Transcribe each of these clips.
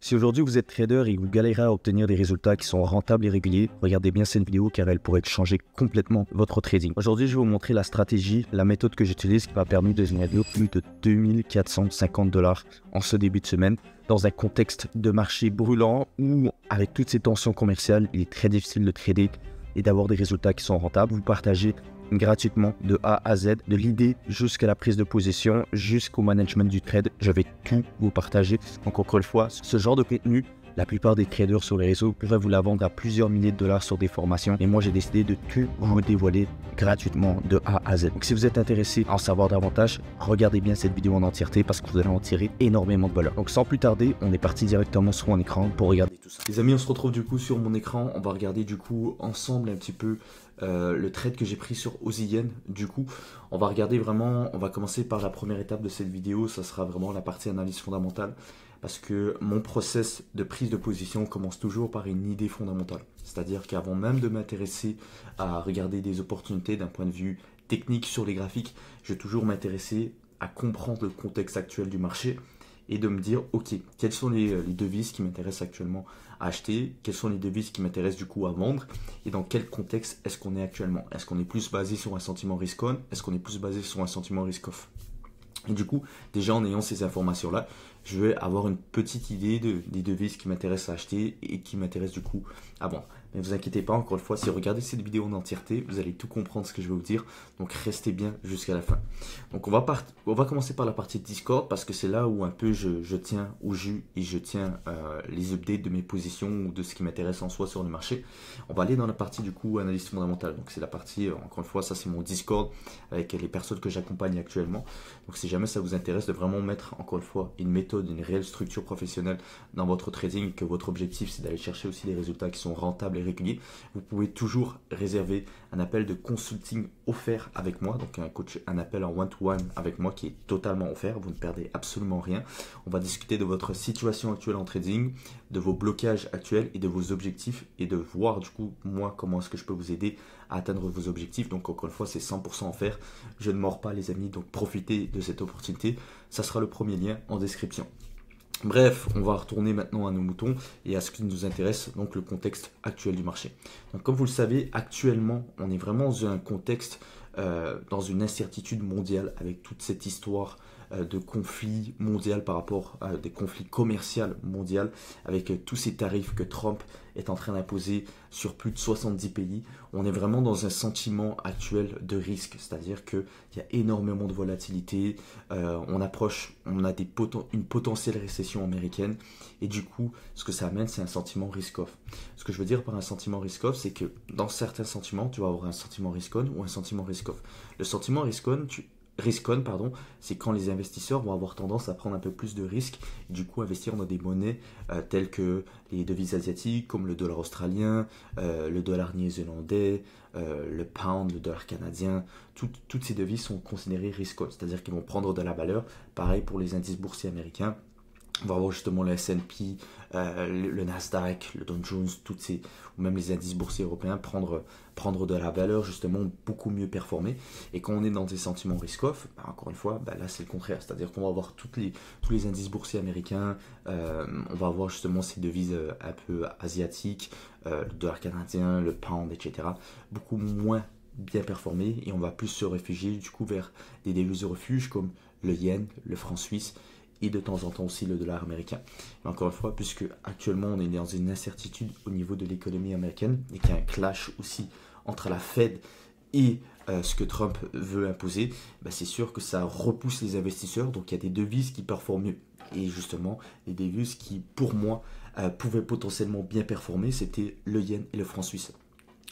Si aujourd'hui vous êtes trader et que vous galérez à obtenir des résultats qui sont rentables et réguliers, regardez bien cette vidéo car elle pourrait changer complètement votre trading. Aujourd'hui, je vais vous montrer la stratégie, la méthode que j'utilise qui m'a permis de générer plus de 2450 $ en ce début de semaine dans un contexte de marché brûlant où, avec toutes ces tensions commerciales, il est très difficile de trader et d'avoir des résultats qui sont rentables. Vous partagez gratuitement de A à Z, de l'idée jusqu'à la prise de position, jusqu'au management du trade. Je vais tout vous partager. Donc encore une fois, ce genre de contenu, la plupart des traders sur les réseaux pourraient vous la vendre à plusieurs milliers de dollars sur des formations. Et moi, j'ai décidé de tout vous dévoiler gratuitement de A à Z. Donc si vous êtes intéressé à en savoir davantage, regardez bien cette vidéo en entièreté parce que vous allez en tirer énormément de valeur. Donc sans plus tarder, on est parti directement sur mon écran pour regarder tout ça. Les amis, on se retrouve du coup sur mon écran. On va regarder du coup ensemble un petit peu le trade que j'ai pris sur Yen. Du coup, on va regarder vraiment, on va commencer par la première étape de cette vidéo. Ça sera vraiment la partie analyse fondamentale. Parce que mon process de prise de position commence toujours par une idée fondamentale. C'est-à-dire qu'avant même de m'intéresser à regarder des opportunités d'un point de vue technique sur les graphiques, je vais toujours m'intéresser à comprendre le contexte actuel du marché et de me dire, ok, quelles sont les devises qui m'intéressent actuellement à acheter, quelles sont les devises qui m'intéressent du coup à vendre et dans quel contexte est-ce qu'on est actuellement. Est-ce qu'on est plus basé sur un sentiment risk-on? Est-ce qu'on est plus basé sur un sentiment risk-off? Et du coup, déjà en ayant ces informations-là, je vais avoir une petite idée des devises qui m'intéressent à acheter et qui m'intéressent du coup à vendre. Mais ne vous inquiétez pas, encore une fois, si vous regardez cette vidéo en entièreté, vous allez tout comprendre ce que je vais vous dire. Donc restez bien jusqu'à la fin. Donc on va commencer par la partie Discord parce que c'est là où un peu je tiens les updates de mes positions ou de ce qui m'intéresse en soi sur le marché. On va aller dans la partie du coup analyse fondamentale. Donc c'est la partie, encore une fois, ça c'est mon Discord avec les personnes que j'accompagne actuellement. Donc si jamais ça vous intéresse de vraiment mettre encore une fois une méthode, une réelle structure professionnelle dans votre trading, que votre objectif c'est d'aller chercher aussi des résultats qui sont rentables et réguliers, vous pouvez toujours réserver un appel de consulting offert avec moi, donc un appel en one-to-one avec moi qui est totalement offert, vous ne perdez absolument rien. On va discuter de votre situation actuelle en trading, de vos blocages actuels et de vos objectifs et de voir du coup moi comment est-ce que je peux vous aider à atteindre vos objectifs. Donc encore une fois c'est 100% offert, je ne mords pas les amis, donc profitez de cette opportunité, ça sera le premier lien en description. Bref, on va retourner maintenant à nos moutons et à ce qui nous intéresse, donc le contexte actuel du marché. Donc comme vous le savez, actuellement, on est vraiment dans un contexte, dans une incertitude mondiale avec toute cette histoire de conflits mondiaux par rapport à des conflits commerciaux mondiaux avec tous ces tarifs que Trump est en train d'imposer sur plus de 70 pays. On est vraiment dans un sentiment actuel de risque, c'est-à-dire qu'il y a énormément de volatilité, on a une potentielle récession américaine et du coup ce que ça amène c'est un sentiment risk-off. Ce que je veux dire par un sentiment risk-off, c'est que dans certains sentiments tu vas avoir un sentiment risk-on ou un sentiment risk-off. Le sentiment risk-on, c'est quand les investisseurs vont avoir tendance à prendre un peu plus de risques et du coup investir dans des monnaies telles que les devises asiatiques comme le dollar australien, le dollar néo-zélandais, le pound, le dollar canadien. Toutes ces devises sont considérées risk-on, c'est-à-dire qu'ils vont prendre de la valeur. Pareil pour les indices boursiers américains. On va voir justement le S&P, le Nasdaq, le Dow Jones, ou même les indices boursiers européens prendre de la valeur, justement beaucoup mieux performer. Et quand on est dans des sentiments risk-off, encore une fois, là c'est le contraire. C'est-à-dire qu'on va avoir tous les indices boursiers américains, on va avoir justement ces devises un peu asiatiques, le dollar canadien, le pound, etc. beaucoup moins bien performer et on va plus se réfugier du coup vers des devises de refuge comme le yen, le franc suisse et de temps en temps aussi le dollar américain. Mais encore une fois, puisque actuellement on est dans une incertitude au niveau de l'économie américaine et qu'il y a un clash aussi entre la Fed et ce que Trump veut imposer, c'est sûr que ça repousse les investisseurs, donc il y a des devises qui performent mieux. Et justement, les devises qui pour moi pouvaient potentiellement bien performer, c'était le yen et le franc suisse.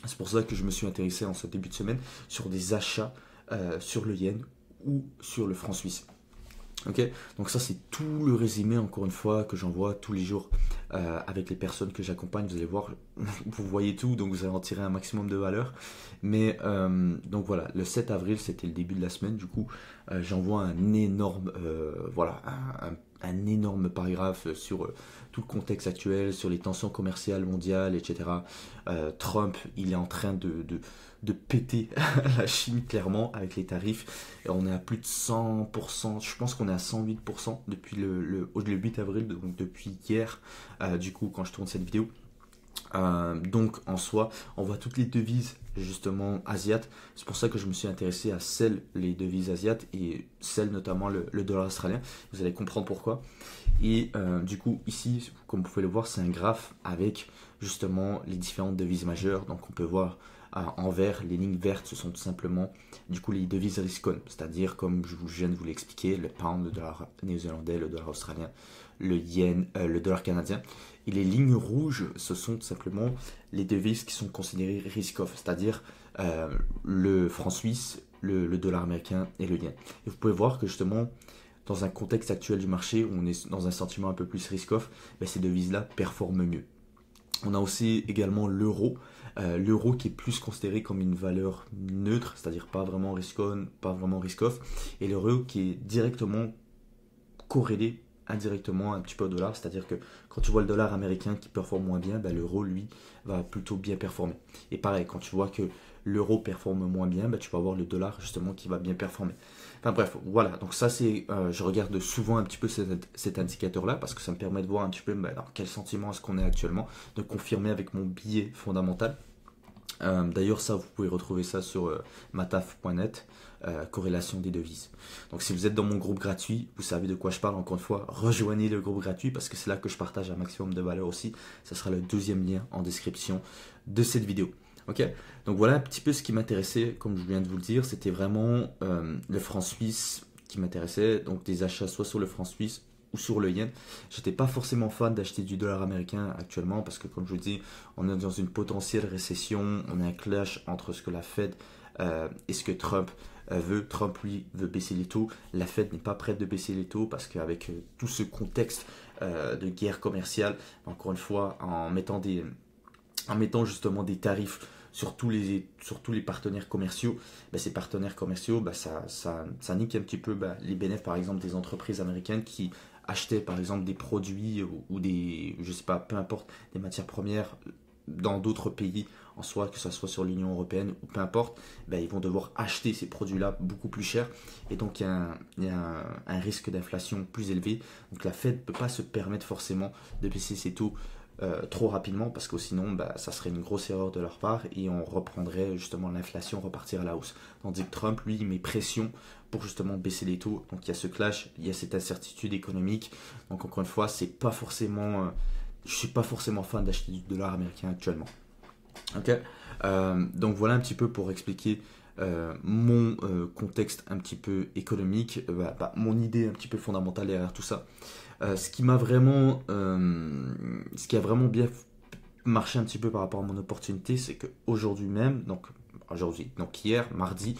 C'est pour ça que je me suis intéressé en ce début de semaine sur des achats sur le yen ou sur le franc suisse. Ok, donc ça c'est tout le résumé encore une fois que j'envoie tous les jours avec les personnes que j'accompagne. Vous allez voir, vous voyez tout, donc vous allez en tirer un maximum de valeur. Mais donc voilà, le 7 avril c'était le début de la semaine. Du coup, j'envoie un énorme, un énorme paragraphe sur tout le contexte actuel, sur les tensions commerciales mondiales, etc. Trump, il est en train de péter la Chine clairement avec les tarifs. Et on est à plus de 100%, je pense qu'on est à 108% depuis le 8 avril, donc depuis hier, du coup quand je tourne cette vidéo. Donc en soi, on voit toutes les devises justement asiates. C'est pour ça que je me suis intéressé à les devises asiates et celles notamment le dollar australien. Vous allez comprendre pourquoi. Et du coup ici, comme vous pouvez le voir, c'est un graphe avec justement les différentes devises majeures. Donc on peut voir en vert, les lignes vertes, ce sont tout simplement du coup les devises risk-on, c'est-à-dire comme je viens de vous l'expliquer, le pound, le dollar néo-zélandais, le dollar australien, le yen, le dollar canadien. Et les lignes rouges, ce sont tout simplement les devises qui sont considérées risk-off, c'est-à-dire le franc suisse, le dollar américain et le yen. Et vous pouvez voir que justement, dans un contexte actuel du marché où on est dans un sentiment un peu plus risk-off, ben, ces devises-là performent mieux. On a aussi également l'euro. L'euro qui est plus considéré comme une valeur neutre, c'est-à-dire pas vraiment risk-on, pas vraiment risk-off. Et l'euro qui est directement corrélé indirectement un petit peu au dollar, c'est-à-dire que quand tu vois le dollar américain qui performe moins bien, ben, l'euro lui va plutôt bien performer. Et pareil, quand tu vois que l'euro performe moins bien, ben, tu vas avoir le dollar justement qui va bien performer. Enfin bref, voilà, donc ça c'est, je regarde souvent un petit peu cet indicateur-là parce que ça me permet de voir un petit peu ben, dans quel sentiment est-ce qu'on est actuellement, de confirmer avec mon billet fondamental. D'ailleurs, ça, vous pouvez retrouver ça sur mataf.net, corrélation des devises. Donc, si vous êtes dans mon groupe gratuit, vous savez de quoi je parle. Encore une fois, rejoignez le groupe gratuit parce que c'est là que je partage un maximum de valeur aussi. Ce sera le deuxième lien en description de cette vidéo. Ok, donc voilà un petit peu ce qui m'intéressait, comme je viens de vous le dire, c'était vraiment le franc suisse qui m'intéressait. Donc, des achats soit sur le franc suisse ou sur le yen. J'étais pas forcément fan d'acheter du dollar américain actuellement parce que comme je vous dis, on est dans une potentielle récession, on a un clash entre ce que la Fed et ce que Trump veut. Trump lui veut baisser les taux, la Fed n'est pas prête de baisser les taux parce qu'avec tout ce contexte de guerre commerciale, encore une fois en mettant justement des tarifs sur tous les partenaires commerciaux, ben, ces partenaires commerciaux, ben, ça nique un petit peu ben, les bénéfices par exemple des entreprises américaines qui achetaient par exemple des produits ou des, je sais pas, peu importe, des matières premières dans d'autres pays en soi, que ce soit sur l'Union européenne ou peu importe, ben, ils vont devoir acheter ces produits-là beaucoup plus cher et donc il y a un risque d'inflation plus élevé. Donc la Fed ne peut pas se permettre forcément de baisser ses taux trop rapidement parce que sinon bah, ça serait une grosse erreur de leur part et on reprendrait justement l'inflation repartir à la hausse. Tandis que Trump lui il met pression pour justement baisser les taux. Donc il y a ce clash, il y a cette incertitude économique. Donc encore une fois, c'est pas forcément, je suis pas forcément fan d'acheter du dollar américain actuellement. Ok, donc voilà un petit peu pour expliquer mon contexte un petit peu économique, mon idée un petit peu fondamentale derrière tout ça. Ce qui a vraiment bien marché un petit peu par rapport à mon opportunité, c'est qu'aujourd'hui même, donc hier, mardi,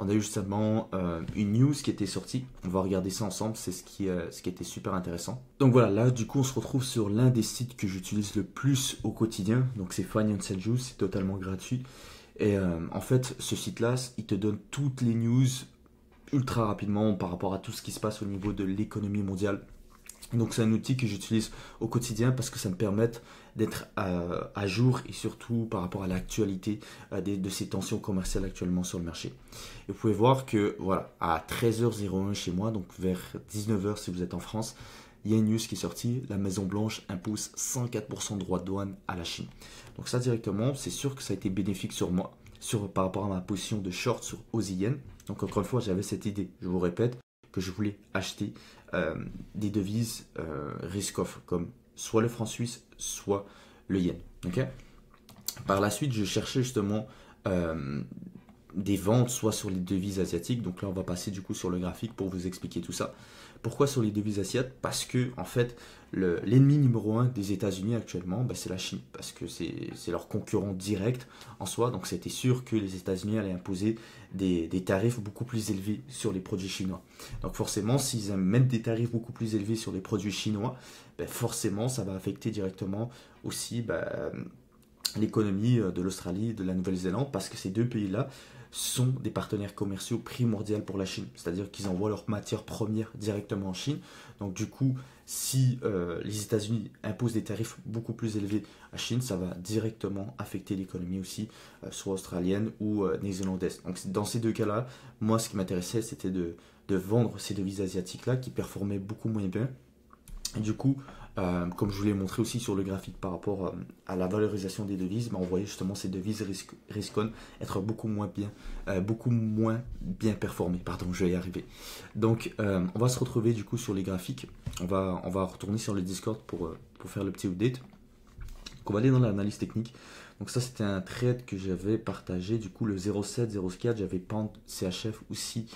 on a eu justement une news qui était sortie. On va regarder ça ensemble, c'est ce qui était super intéressant. Donc voilà, là du coup on se retrouve sur l'un des sites que j'utilise le plus au quotidien. Donc c'est Financial Juice, c'est totalement gratuit. Et en fait, ce site-là, il te donne toutes les news ultra rapidement par rapport à tout ce qui se passe au niveau de l'économie mondiale. Donc c'est un outil que j'utilise au quotidien parce que ça me permet d'être à jour et surtout par rapport à l'actualité de ces tensions commerciales actuellement sur le marché. Et vous pouvez voir que voilà, à 13h01 chez moi, donc vers 19h si vous êtes en France, il y a une news qui est sortie, la Maison Blanche impose 104% de droits de douane à la Chine. Donc ça directement, c'est sûr que ça a été bénéfique sur moi, par rapport à ma position de short sur AUSY. Donc encore une fois, j'avais cette idée, je vous répète, que je voulais acheter des devises risk-off, comme soit le franc suisse, soit le yen. Okay. Par la suite, je cherchais justement des ventes, soit sur les devises asiatiques. Donc là, on va passer du coup sur le graphique pour vous expliquer tout ça. Pourquoi sur les devises asiatiques? Parce que en fait, l'ennemi numéro 1 des États-Unis actuellement, c'est la Chine, parce que c'est leur concurrent direct en soi. Donc c'était sûr que les États-Unis allaient imposer des tarifs beaucoup plus élevés sur les produits chinois. Donc forcément, s'ils mettent des tarifs beaucoup plus élevés sur les produits chinois, forcément, ça va affecter directement aussi l'économie de l'Australie, de la Nouvelle-Zélande, parce que ces deux pays-là sont des partenaires commerciaux primordiaux pour la Chine. C'est-à-dire qu'ils envoient leurs matières premières directement en Chine. Donc du coup, si les États-Unis imposent des tarifs beaucoup plus élevés à Chine, ça va directement affecter l'économie aussi, soit australienne ou néo-zélandaise. Donc dans ces deux cas-là, moi ce qui m'intéressait, c'était de vendre ces devises asiatiques-là qui performaient beaucoup moins bien. Et du coup, comme je vous l'ai montré aussi sur le graphique par rapport à la valorisation des devises, on voyait justement ces devises risquent être beaucoup moins bien performées. Pardon, je vais y arriver. Donc, on va se retrouver du coup sur les graphiques. On va retourner sur le Discord pour faire le petit update. Donc, on va aller dans l'analyse technique. Donc ça, c'était un trade que j'avais partagé. Du coup, le 0,7, 0,4, j'avais Pound CHF aussi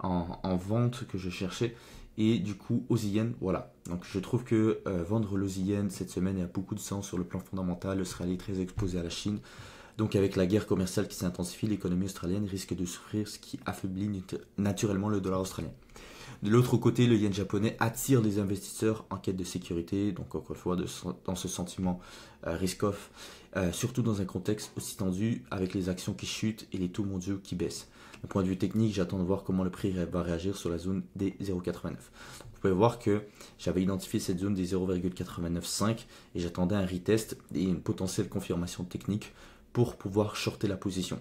en vente que je cherchais. Et du coup, Aussie Yen, voilà. Donc je trouve que vendre l'Aussie Yen cette semaine, il y a beaucoup de sens sur le plan fondamental. L'Australie est très exposée à la Chine. Donc avec la guerre commerciale qui s'intensifie, l'économie australienne risque de souffrir, ce qui affaiblit naturellement le dollar australien. De l'autre côté, le yen japonais attire les investisseurs en quête de sécurité, donc encore une fois dans ce sentiment risk-off, surtout dans un contexte aussi tendu avec les actions qui chutent et les taux mondiaux qui baissent. D'un point de vue technique, j'attends de voir comment le prix va réagir sur la zone des 0,89. Vous pouvez voir que j'avais identifié cette zone des 0,895 et j'attendais un retest et une potentielle confirmation technique pour pouvoir shorter la position.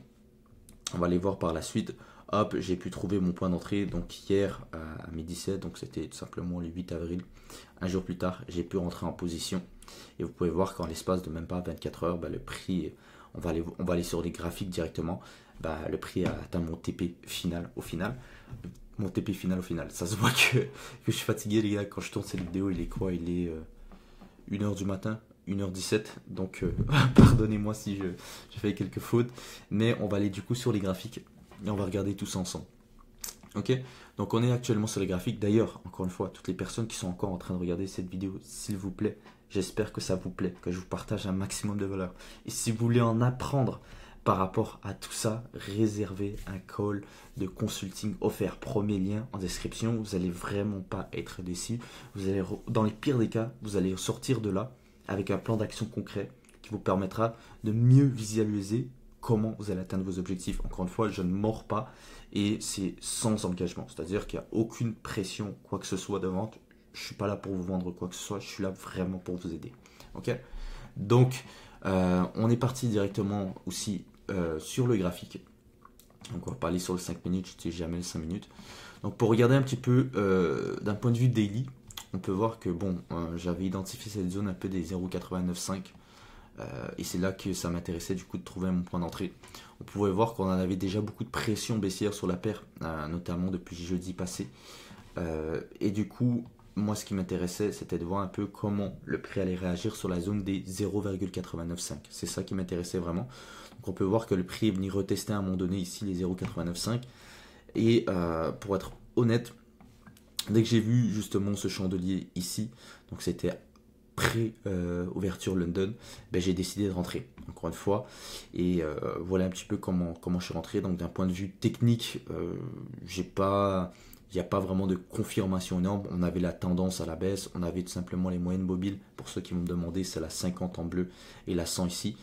On va aller voir par la suite. Hop, j'ai pu trouver mon point d'entrée donc hier à 12h17, donc c'était tout simplement le 8 avril. Un jour plus tard, j'ai pu rentrer en position. Et vous pouvez voir qu'en l'espace de même pas 24 heures, le prix, on va aller sur les graphiques directement. Le prix a atteint mon TP final au final. Mon TP final au final. Ça se voit que je suis fatigué les gars. Quand je tourne cette vidéo, il est quoi? Il est 1h du matin, 1h17. Donc pardonnez-moi si je fais quelques fautes. Mais on va aller du coup sur les graphiques. Et on va regarder tout ça ensemble. Ok, donc on est actuellement sur les graphiques. D'ailleurs, encore une fois, toutes les personnes qui sont encore en train de regarder cette vidéo, s'il vous plaît, j'espère que ça vous plaît, que je vous partage un maximum de valeur. Et si vous voulez en apprendre par rapport à tout ça, réservez un call de consulting offert. Premier lien en description. Vous n'allez vraiment pas être déçus. Vous allez, dans les pires des cas, vous allez sortir de là avec un plan d'action concret qui vous permettra de mieux visualiser comment vous allez atteindre vos objectifs. Encore une fois, je ne mords pas et c'est sans engagement. C'est-à-dire qu'il n'y a aucune pression, quoi que ce soit de vente. Je ne suis pas là pour vous vendre quoi que ce soit. Je suis là vraiment pour vous aider. Ok. Donc, on est parti directement aussi sur le graphique. Donc, on va pas aller sur le 5 minutes. Je n'utilise jamais le 5 minutes. Donc, pour regarder un petit peu d'un point de vue daily, on peut voir que bon, j'avais identifié cette zone un peu des 0,895. Et c'est là que ça m'intéressait du coup de trouver mon point d'entrée. On pouvait voir qu'on en avait déjà beaucoup de pression baissière sur la paire, notamment depuis jeudi passé. Et du coup, moi ce qui m'intéressait, c'était de voir un peu comment le prix allait réagir sur la zone des 0,895. C'est ça qui m'intéressait vraiment. Donc on peut voir que le prix est venu retester à un moment donné ici les 0,895. Et pour être honnête, dès que j'ai vu justement ce chandelier ici, donc c'était pré-ouverture London, j'ai décidé de rentrer encore une fois et voilà un petit peu comment je suis rentré. Donc d'un point de vue technique, il n'y a pas vraiment de confirmation énorme. On avait la tendance à la baisse, on avait tout simplement les moyennes mobiles, pour ceux qui m'ont demandé, c'est la 50 en bleu et la 100 ici,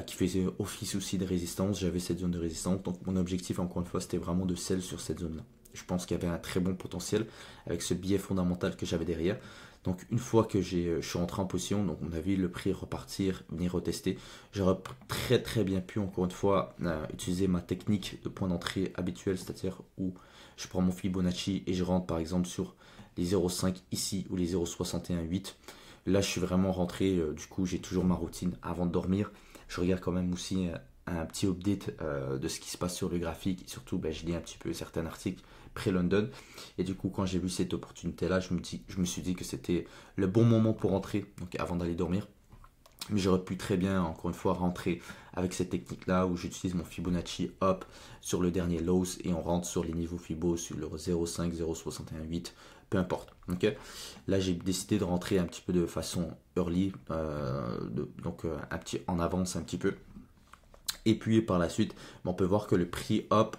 qui faisait office aussi de résistance. J'avais cette zone de résistance, donc mon objectif encore une fois c'était vraiment de sell sur cette zone là. Je pense qu'il y avait un très bon potentiel avec ce biais fondamental que j'avais derrière. Donc une fois que je suis rentré en position, donc on a vu le prix repartir, venir retester. J'aurais très bien pu encore une fois utiliser ma technique de point d'entrée habituelle, c'est-à-dire où je prends mon Fibonacci et je rentre par exemple sur les 0,5 ici ou les 0,618. Là je suis vraiment rentré, du coup j'ai toujours ma routine avant de dormir. Je regarde quand même aussi un petit update de ce qui se passe sur le graphique. Et surtout je lis un petit peu certains articles pré-London. Et du coup, quand j'ai vu cette opportunité-là, je me suis dit que c'était le bon moment pour rentrer, donc avant d'aller dormir. Mais j'aurais pu très bien, encore une fois, rentrer avec cette technique-là où j'utilise mon Fibonacci, hop, sur le dernier lows et on rentre sur les niveaux Fibo, sur le 0,5, 0,618, peu importe. Okay, là, j'ai décidé de rentrer un petit peu de façon early, donc un petit en avance un petit peu. Et puis par la suite, on peut voir que le prix, hop,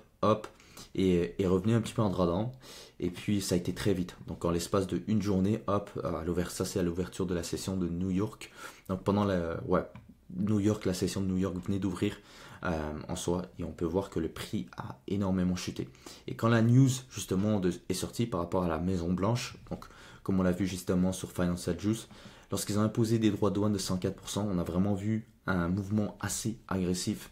est revenu un petit peu en drawdown et puis ça a été très vite. Donc en l'espace de une journée, hop, ça c'est à l'ouverture de la session de New York. Donc pendant New York, la session de New York venait d'ouvrir en soi, et on peut voir que le prix a énormément chuté. Et quand la news justement est sortie par rapport à la Maison Blanche, donc comme on l'a vu justement sur Financial Juice, lorsqu'ils ont imposé des droits de douane de 104%, on a vraiment vu un mouvement assez agressif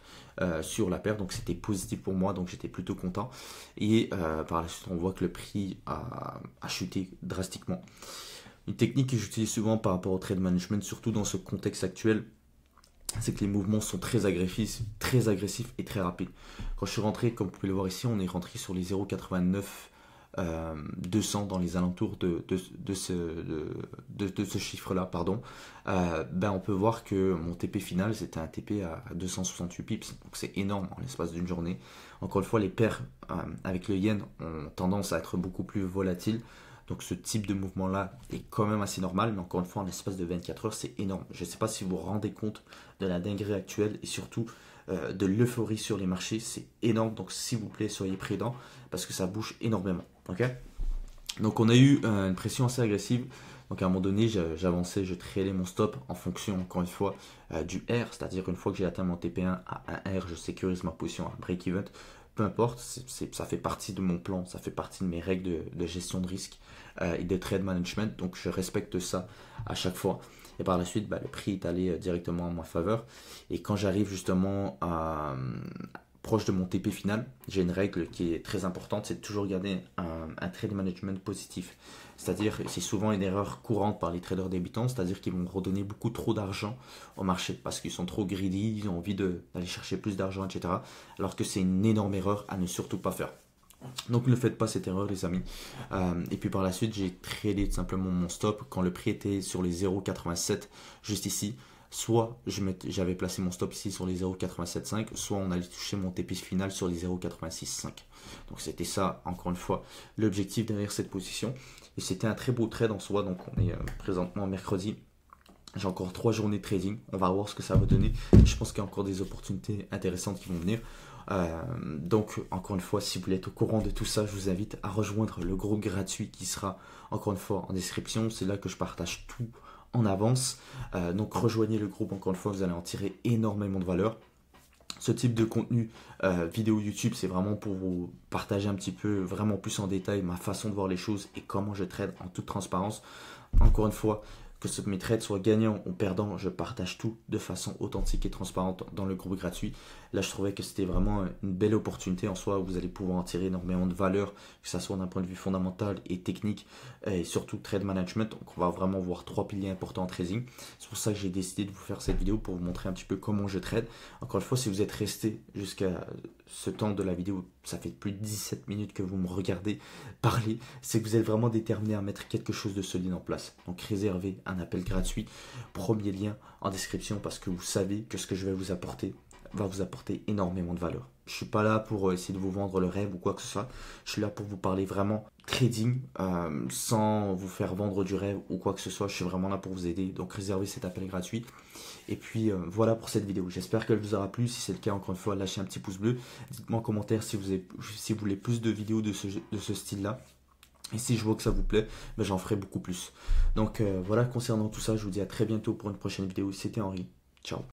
sur la paire, donc c'était positif pour moi, donc j'étais plutôt content. Et par la suite, on voit que le prix a chuté drastiquement. Une technique que j'utilise souvent par rapport au trade management, surtout dans ce contexte actuel, c'est que les mouvements sont très agressifs et très rapides. Quand je suis rentré, comme vous pouvez le voir ici, on est rentré sur les 0,89 200 dans les alentours de ce chiffre-là, pardon. On peut voir que mon TP final, c'était un TP à 268 pips, donc c'est énorme en l'espace d'une journée. Encore une fois, les paires avec le yen ont tendance à être beaucoup plus volatiles. Donc ce type de mouvement-là est quand même assez normal, mais encore une fois, en l'espace de 24 heures, c'est énorme. Je ne sais pas si vous vous rendez compte de la dinguerie actuelle et surtout de l'euphorie sur les marchés. C'est énorme, donc s'il vous plaît, soyez prudents parce que ça bouge énormément. Okay, donc on a eu une pression assez agressive. Donc à un moment donné, j'avançais, je tradais mon stop en fonction, encore une fois, du R. C'est-à-dire une fois que j'ai atteint mon TP1 à 1 R, je sécurise ma position à break-even. Peu importe, ça fait partie de mon plan, ça fait partie de mes règles de gestion de risque et de trade management. Donc je respecte ça à chaque fois. Et par la suite, le prix est allé directement en ma faveur. Et quand j'arrive justement proche de mon TP final, j'ai une règle qui est très importante, c'est de toujours garder un trade management positif. C'est-à-dire, c'est souvent une erreur courante par les traders débutants, c'est-à-dire qu'ils vont redonner beaucoup trop d'argent au marché parce qu'ils sont trop greedy, ils ont envie d'aller chercher plus d'argent, etc. Alors que c'est une énorme erreur à ne surtout pas faire. Donc ne faites pas cette erreur les amis. Et puis par la suite, j'ai tradé tout simplement mon stop quand le prix était sur les 0,87 juste ici. Soit j'avais placé mon stop ici sur les 0,875, soit on allait toucher mon TP final sur les 0,865. Donc c'était ça, encore une fois, l'objectif derrière cette position. Et c'était un très beau trade en soi, donc on est présentement mercredi. J'ai encore 3 journées de trading, on va voir ce que ça va donner. Je pense qu'il y a encore des opportunités intéressantes qui vont venir. Donc encore une fois, si vous voulez être au courant de tout ça, je vous invite à rejoindre le groupe gratuit qui sera encore une fois en description. C'est là que je partage tout en avance. Donc rejoignez le groupe, encore une fois, vous allez en tirer énormément de valeur. Ce type de contenu vidéo YouTube, c'est vraiment pour vous partager un petit peu, vraiment plus en détail, ma façon de voir les choses et comment je trade en toute transparence. Encore une fois, que mes trades soient gagnants ou perdants, je partage tout de façon authentique et transparente dans le groupe gratuit. Là, je trouvais que c'était vraiment une belle opportunité en soi où vous allez pouvoir en tirer énormément de valeur, que ce soit d'un point de vue fondamental et technique et surtout trade management. Donc, on va vraiment voir 3 piliers importants en trading. C'est pour ça que j'ai décidé de vous faire cette vidéo pour vous montrer un petit peu comment je trade. Encore une fois, si vous êtes resté jusqu'à ce temps de la vidéo, ça fait plus de 17 minutes que vous me regardez parler, c'est que vous êtes vraiment déterminé à mettre quelque chose de solide en place. Donc réservez un appel gratuit, premier lien en description parce que vous savez que ce que je vais vous apporter va vous apporter énormément de valeur. Je suis pas là pour essayer de vous vendre le rêve ou quoi que ce soit, je suis là pour vous parler vraiment trading sans vous faire vendre du rêve ou quoi que ce soit. Je suis vraiment là pour vous aider, donc réservez cet appel gratuit. Et puis voilà pour cette vidéo, j'espère qu'elle vous aura plu. Si c'est le cas, encore une fois, lâchez un petit pouce bleu, dites-moi en commentaire si vous voulez plus de vidéos de ce style là. Et si je vois que ça vous plaît, j'en ferai beaucoup plus. Donc voilà, concernant tout ça, je vous dis à très bientôt pour une prochaine vidéo. C'était Henri, ciao.